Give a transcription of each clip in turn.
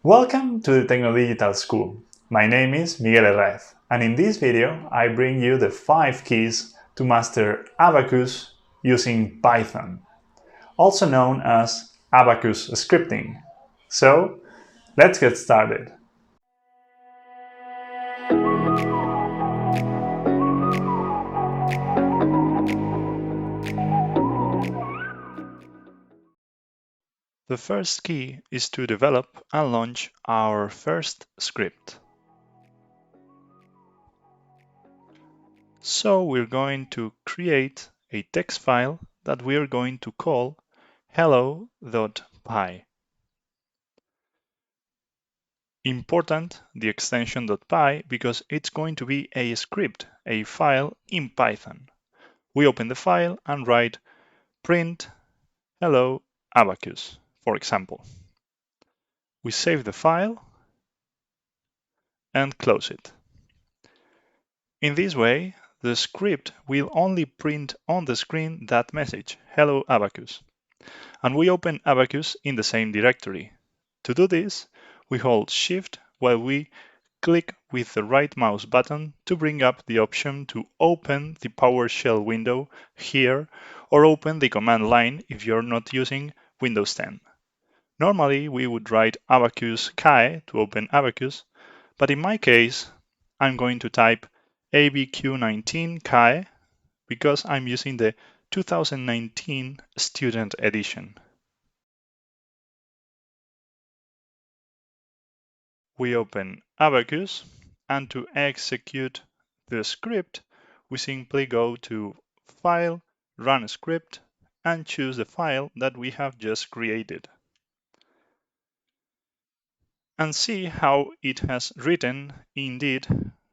Welcome to the Techno-Digital School. My name is Miguel Herrez, and in this video I bring you the 5 keys to master Abaqus using Python, also known as Abaqus scripting. So, let's get started. The first key is to develop and launch our first script. So we're going to create a text file that we're going to call hello.py. Important the extension .py because it's going to be a script, a file in Python. We open the file and write print hello Abaqus, for example. We save the file and close it. In this way, the script will only print on the screen that message, hello Abaqus. And we open Abaqus in the same directory. To do this, we hold Shift while we click with the right mouse button to bring up the option to open the PowerShell window here or open the command line if you're not using Windows 10. Normally, we would write Abaqus Kai to open Abaqus, but in my case, I'm going to type ABQ19 Kai because I'm using the 2019 Student Edition. We open Abaqus, and to execute the script, we simply go to File, Run Script, and choose the file that we have just created. And see how it has written, indeed,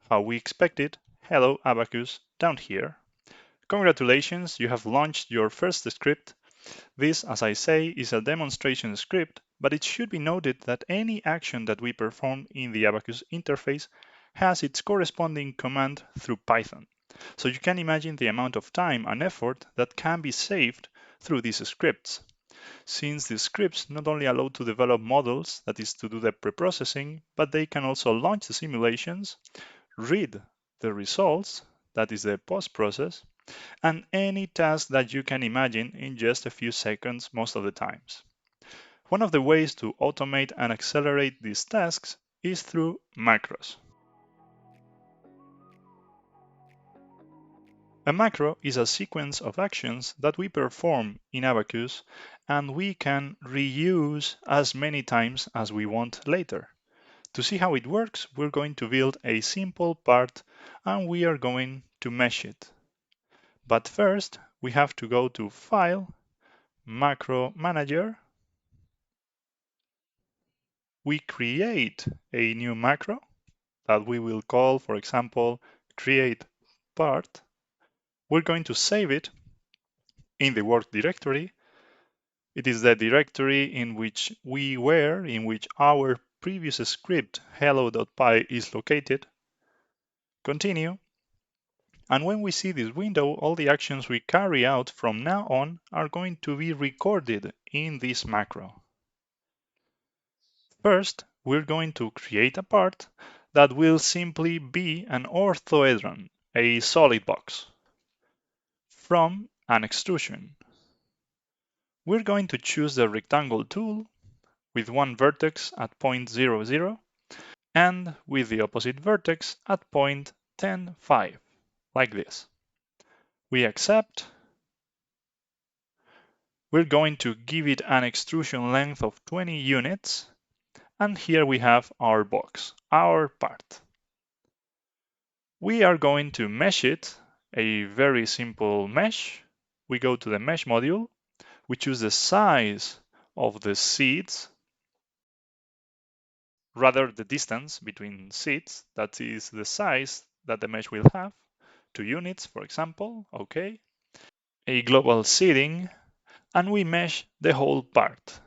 how we expected, hello Abaqus down here. Congratulations, you have launched your first script. This, as I say, is a demonstration script, but it should be noted that any action that we perform in the Abaqus interface has its corresponding command through Python. So you can imagine the amount of time and effort that can be saved through these scripts. Since these scripts not only allow to develop models, that is to do the preprocessing, but they can also launch the simulations, read the results, that is the post-process, and any task that you can imagine in just a few seconds most of the times. One of the ways to automate and accelerate these tasks is through macros. A macro is a sequence of actions that we perform in Abaqus and we can reuse as many times as we want later. To see how it works, we're going to build a simple part and we are going to mesh it. But first, we have to go to File, Macro Manager. We create a new macro that we will call, for example, create part. We're going to save it in the work directory. It is the directory in which we were, in which our previous script hello.py is located. Continue. And when we see this window, all the actions we carry out from now on are going to be recorded in this macro. First, we're going to create a part that will simply be an orthohedron, a solid box, from an extrusion. We're going to choose the rectangle tool with one vertex at point 0, 0, and with the opposite vertex at point 10, 5, like this. We accept. We're going to give it an extrusion length of 20 units, and here we have our box, our part. We are going to mesh it, a very simple mesh. We go to the mesh module, we choose the size of the seeds, rather the distance between seeds, that is the size that the mesh will have, 2 units, for example, okay. A global seeding, and we mesh the whole part.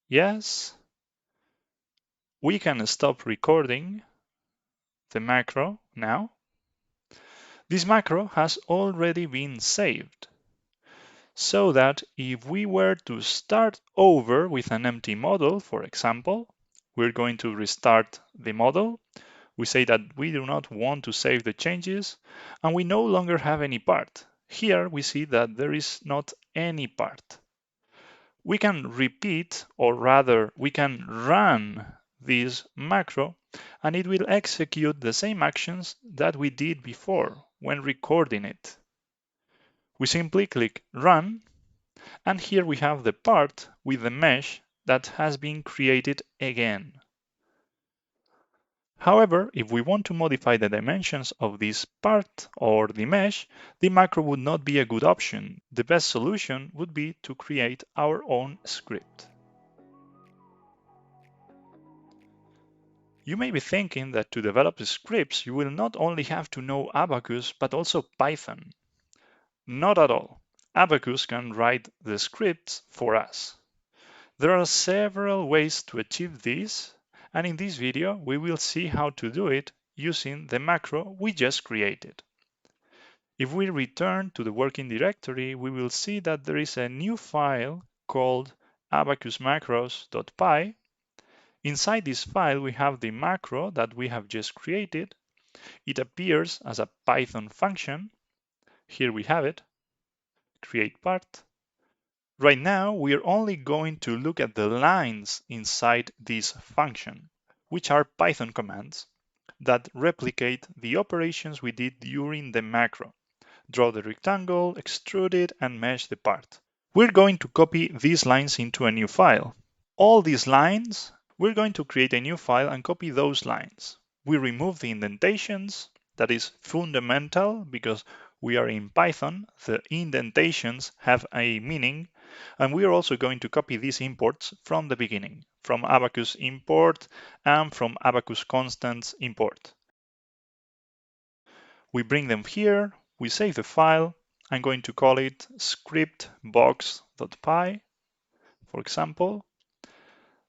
Yes, we can stop recording the macro now. This macro has already been saved, so that if we were to start over with an empty model, for example, we're going to restart the model. We say that we do not want to save the changes, and we no longer have any part. Here we see that there is not any part. We can repeat, or rather, we can run this macro, and it will execute the same actions that we did before when recording it. We simply click Run, and here we have the part with the mesh that has been created again. However, if we want to modify the dimensions of this part or the mesh, the macro would not be a good option. The best solution would be to create our own script. You may be thinking that to develop scripts, you will not only have to know Abaqus, but also Python. Not at all. Abaqus can write the scripts for us. There are several ways to achieve this, and in this video, we will see how to do it using the macro we just created. If we return to the working directory, we will see that there is a new file called abaqusmacros.py. Inside this file, we have the macro that we have just created. It appears as a Python function. Here we have it, create part. Right now, we are only going to look at the lines inside this function, which are Python commands that replicate the operations we did during the macro. Draw the rectangle, extrude it, and mesh the part. We're going to copy these lines into a new file. All these lines, we're going to create a new file and copy those lines. We remove the indentations. That is fundamental because we are in Python. The indentations have a meaning, and we are also going to copy these imports from the beginning, from Abaqus import and from Abaqus constants import. We bring them here, we save the file. I'm going to call it scriptbox.py, for example.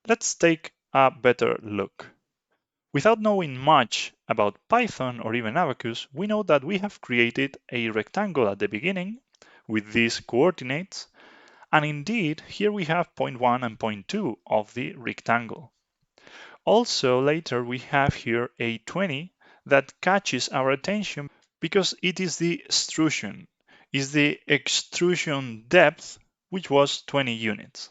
Let's take a better look. Without knowing much about Python or even Abaqus, we know that we have created a rectangle at the beginning with these coordinates, and indeed here we have point 1 and point 2 of the rectangle. Also later we have here a 20 that catches our attention because it is the extrusion, is the extrusion depth, which was 20 units.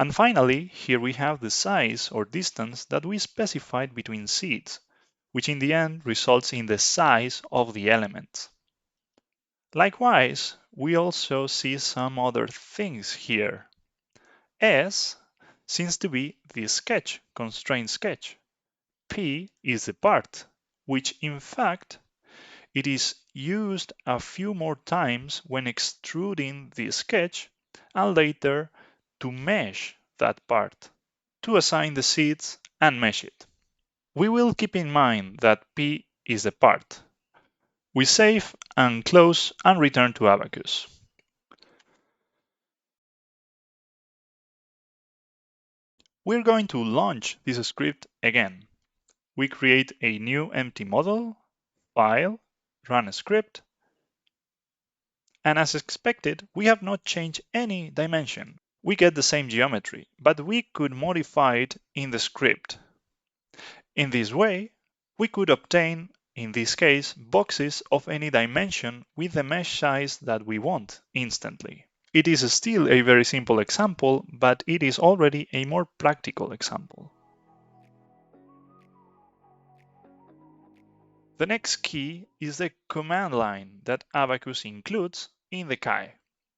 And finally, here we have the size or distance that we specified between seeds, which in the end results in the size of the element. Likewise, we also see some other things here. S seems to be the sketch, constraint sketch. P is the part, which in fact it is used a few more times when extruding the sketch and later to mesh that part, to assign the seeds and mesh it. We will keep in mind that P is the part. We save and close and return to Abaqus. We're going to launch this script again. We create a new empty model, file, run a script, and as expected, we have not changed any dimension. We get the same geometry, but we could modify it in the script. In this way, we could obtain, in this case, boxes of any dimension with the mesh size that we want instantly. It is still a very simple example, but it is already a more practical example. The next key is the command line that Abaqus includes in the KI,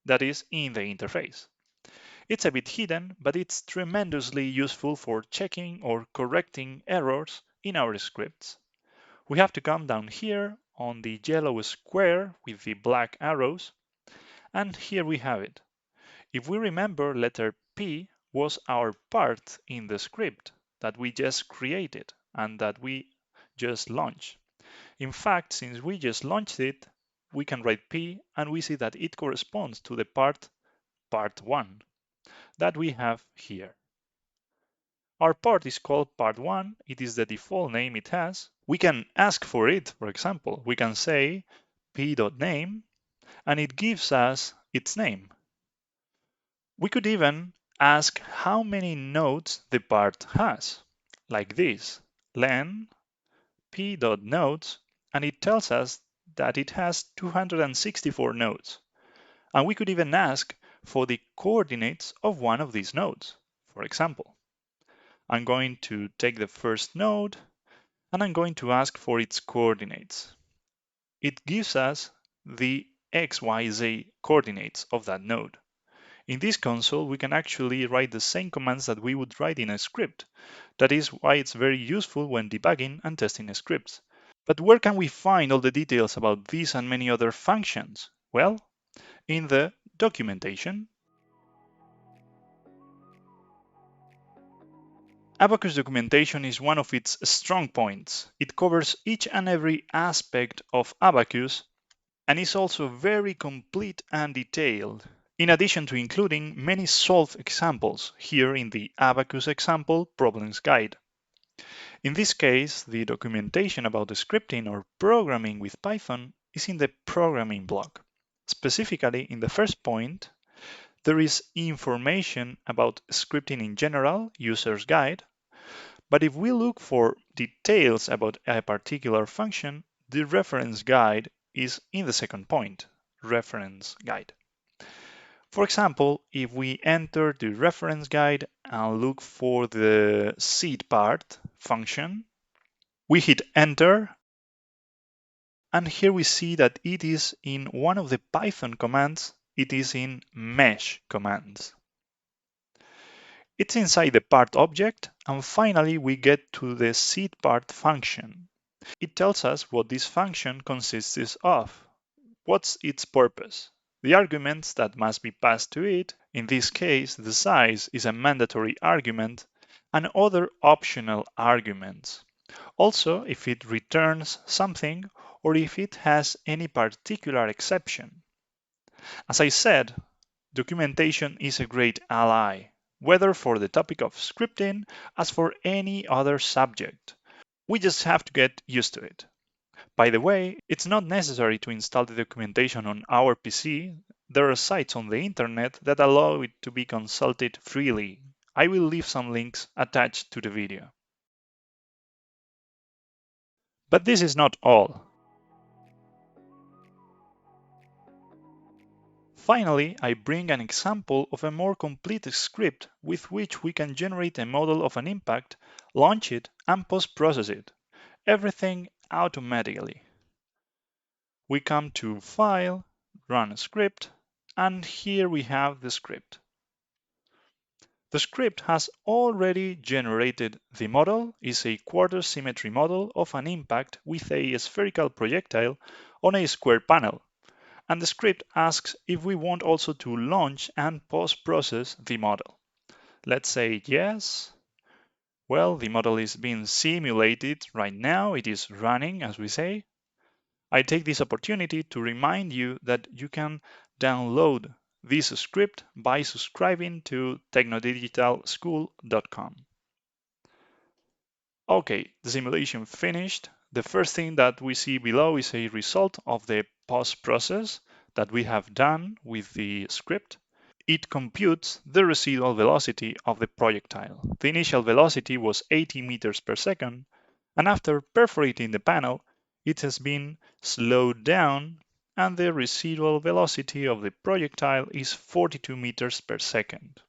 that is, in the interface. It's a bit hidden, but it's tremendously useful for checking or correcting errors in our scripts. We have to come down here on the yellow square with the black arrows, and here we have it. If we remember, letter P was our part in the script that we just created and that we just launched. In fact, since we just launched it, we can write P and we see that it corresponds to the part 1 that we have here. Our part is called part 1. It is the default name it has. We can ask for it, for example. We can say p.name and it gives us its name. We could even ask how many nodes the part has. like this, len p.nodes, and it tells us that it has 264 nodes. And we could even ask for the coordinates of one of these nodes. For example, I'm going to take the first node and I'm going to ask for its coordinates. It gives us the XYZ coordinates of that node. In this console, we can actually write the same commands that we would write in a script. That is why it's very useful when debugging and testing scripts. But where can we find all the details about these and many other functions? Well, in the documentation. Abaqus documentation is one of its strong points. It covers each and every aspect of Abaqus and is also very complete and detailed, in addition to including many solved examples here in the Abaqus example problems guide. In this case, the documentation about the scripting or programming with Python is in the programming block. Specifically, in the first point, there is information about scripting in general, user's guide, but if we look for details about a particular function, the reference guide is in the second point, reference guide. For example, if we enter the reference guide and look for the seed part function, we hit enter, and here we see that it is in one of the Python commands, it is in mesh commands. It's inside the part object, and finally we get to the seed part function. It tells us what this function consists of. What's its purpose? The arguments that must be passed to it, in this case the size is a mandatory argument, and other optional arguments. Also, if it returns something or if it has any particular exception. As I said, documentation is a great ally, whether for the topic of scripting as for any other subject. We just have to get used to it. By the way, it's not necessary to install the documentation on our PC. There are sites on the internet that allow it to be consulted freely. I will leave some links attached to the video. But this is not all. Finally, I bring an example of a more complete script with which we can generate a model of an impact, launch it, and post-process it. Everything automatically. We come to File, Run Script, and here we have the script. The script has already generated the model, is a quarter symmetry model of an impact with a spherical projectile on a square panel. And the script asks if we want also to launch and post-process the model. Let's say yes. Well, the model is being simulated right now. It is running, as we say. I take this opportunity to remind you that you can download this script by subscribing to technodigitalschool.com. Okay, the simulation finished. The first thing that we see below is a result of the post-process that we have done with the script. It computes the residual velocity of the projectile. The initial velocity was 80 meters per second, and after perforating the panel, it has been slowed down, and the residual velocity of the projectile is 42 meters per second.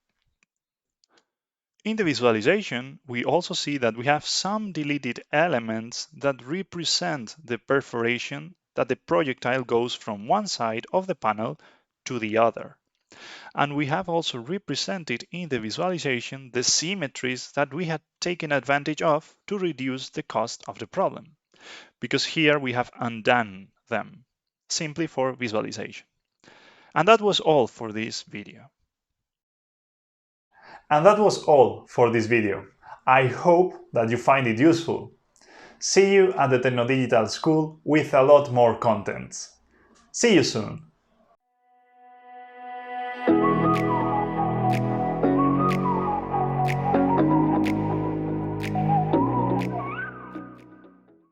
In the visualization, we also see that we have some deleted elements that represent the perforation that the projectile goes from one side of the panel to the other. And we have also represented in the visualization the symmetries that we had taken advantage of to reduce the cost of the problem, because here we have undone them, simply for visualization. And that was all for this video. And that was all for this video. I hope that you find it useful. See you at the Techno Digital School with a lot more content. See you soon!